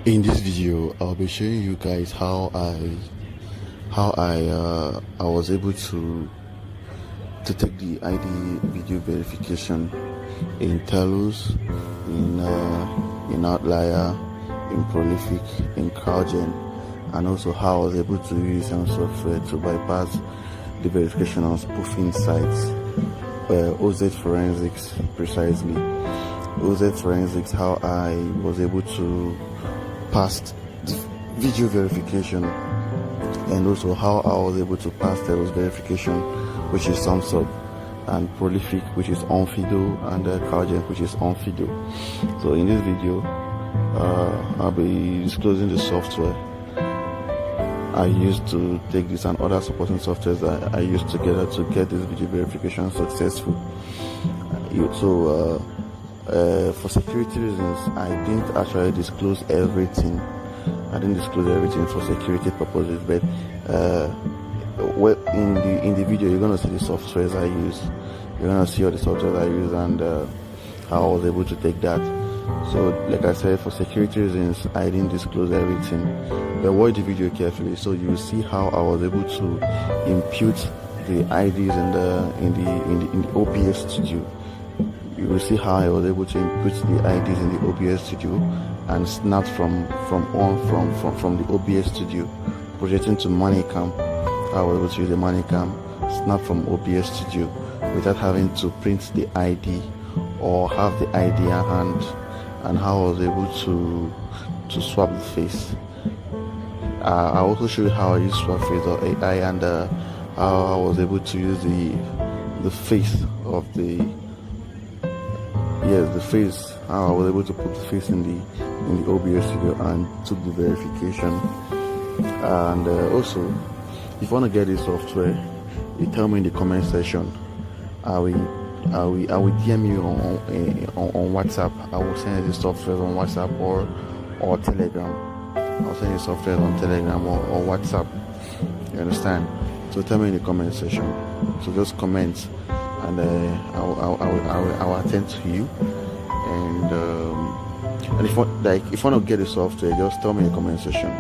In this video, I'll be showing you guys how I was able to take the ID video verification in Telus, in Outlier, in Prolific, in Crowdgen, and also how I was able to use some software to bypass the verification on spoofing sites, OZ Forensics precisely. OZ Forensics, how I was able to pass the video verification, and also how I was able to pass Telus verification, which is Sumsub, and Prolific, which is Onfido, and Crowdgen, which is Onfido. So in this video, I'll be disclosing the software I used to take this and other supporting softwares that I used together to get this video verification successful. For security reasons, I didn't actually disclose everything. I didn't disclose everything for security purposes, but in the video you're gonna see the softwares I use. You're gonna see all the softwares I use and how I was able to take that. So, like I said, for security reasons, I didn't disclose everything. But watch the video carefully, so you will see how I was able to impute the IDs in the OBS studio. You will see how I was able to input the IDs in the OBS studio and snap from the OBS studio, projecting to MoneyCam. I was able to use the MoneyCam, snap from OBS studio without having to print the ID or have the ID at hand, and how I was able to swap the face. I also show you how I use swap face or AI, and how I was able to use the face of the face. How I was able to put the face in the OBS studio and took the verification. And also, if you want to get this software, you tell me in the comment section. I will DM you on WhatsApp. I will send you the software on WhatsApp or Telegram. I'll send you software on Telegram or WhatsApp. You understand? So tell me in the comment section. So just comment, and I will attend to you. And if you want to get the software, just tell me in the comment section.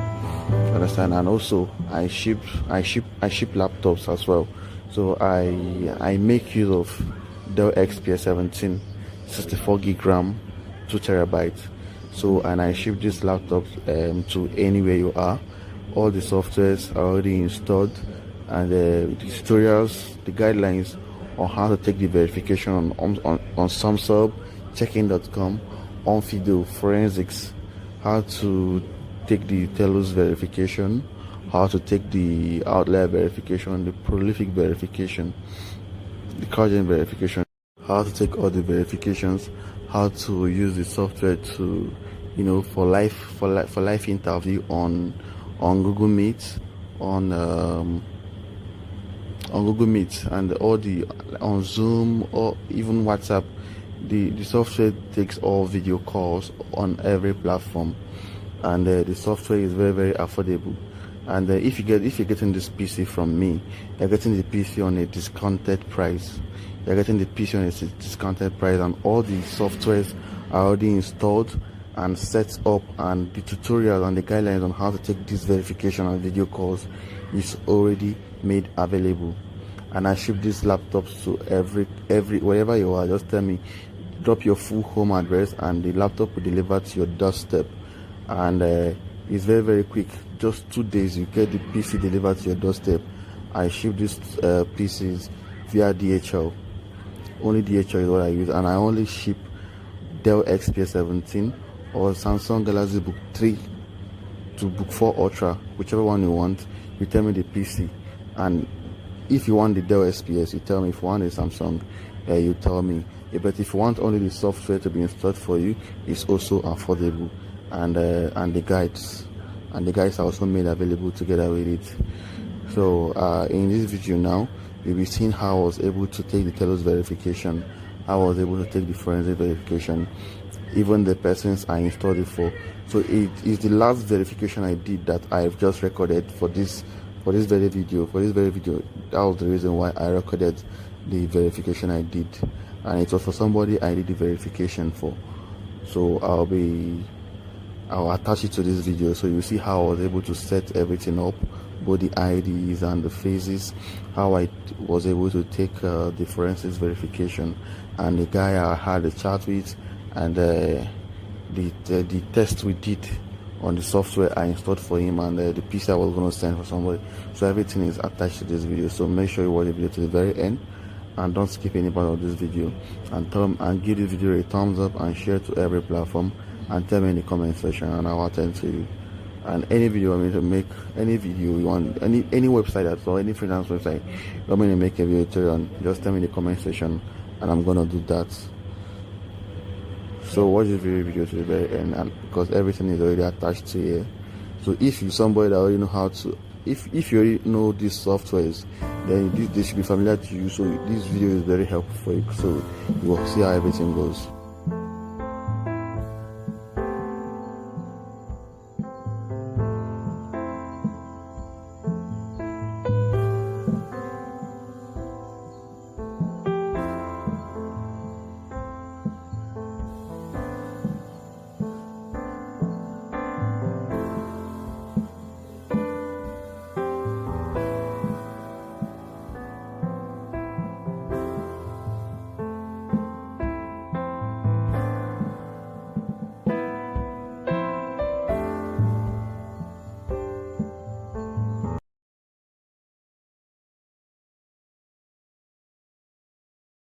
You understand? And also, I ship laptops as well. So I make use of Dell XPS 17, 64 gig RAM, 2 terabytes. So, and I ship these laptops to anywhere you are. All the softwares are already installed, and the tutorials, the guidelines on how to take the verification on Sumsub, checkin.com, Onfido Forensics, how to take the Telus verification, how to take the Outlier verification, the Prolific verification, the Crowdgen verification, how to take all the verifications, how to use the software to, for live interview on Google Meet, on Google Meet, and on Zoom or even WhatsApp. The software takes all video calls on every platform, and the software is very, very affordable. And if you're getting this PC from me, you're getting the PC on a discounted price. You're getting the PC on a discounted price, and all the softwares are already installed and set up, and the tutorial and the guidelines on how to take this verification and video calls is already made available. And I ship these laptops to every wherever you are. Just tell me, drop your full home address, and the laptop will deliver to your doorstep. And it's very, very quick. Just 2 days, you get the PC delivered to your doorstep. I ship these PCs via DHL. Only DHL is what I use, and I only ship Dell XPS 17 or Samsung Galaxy Book 3 to Book 4 Ultra, whichever one you want. You tell me the PC, and if you want the Dell XPS, you tell me. If you want the Samsung, you tell me. But if you want only the software to be installed for you, it's also affordable, and the guides are also made available together with it. So in this video now, you'll be seeing how I was able to take the Telus verification, how I was able to take the forensic verification, even the persons I installed it for. So it is the last verification I did that I've just recorded for this very video. That was the reason why I recorded the verification I did, and it was for somebody I did the verification for. So I'll be I'll attach it to this video, so you see how I was able to set everything up, both the IDs and the phases, how I was able to take the forensics verification, and the guy I had a chat with, and the test we did on the software I installed for him, and the piece I was going to send for somebody. So everything is attached to this video, so make sure you watch the video to the very end and don't skip any part of this video, and give this video a thumbs up and share to every platform, and tell me in the comment section and I'll attend to you. And any video you want me to make, any video you want, any website at all, any freelance website you want me to make a video tutorial, just tell me in the comment section and I'm gonna do that. So watch this video to the very end, and because everything is already attached to here. So if you're somebody that already know how to, if you already know these softwares, then this should be familiar to you. So this video is very helpful for you, so you will see how everything goes.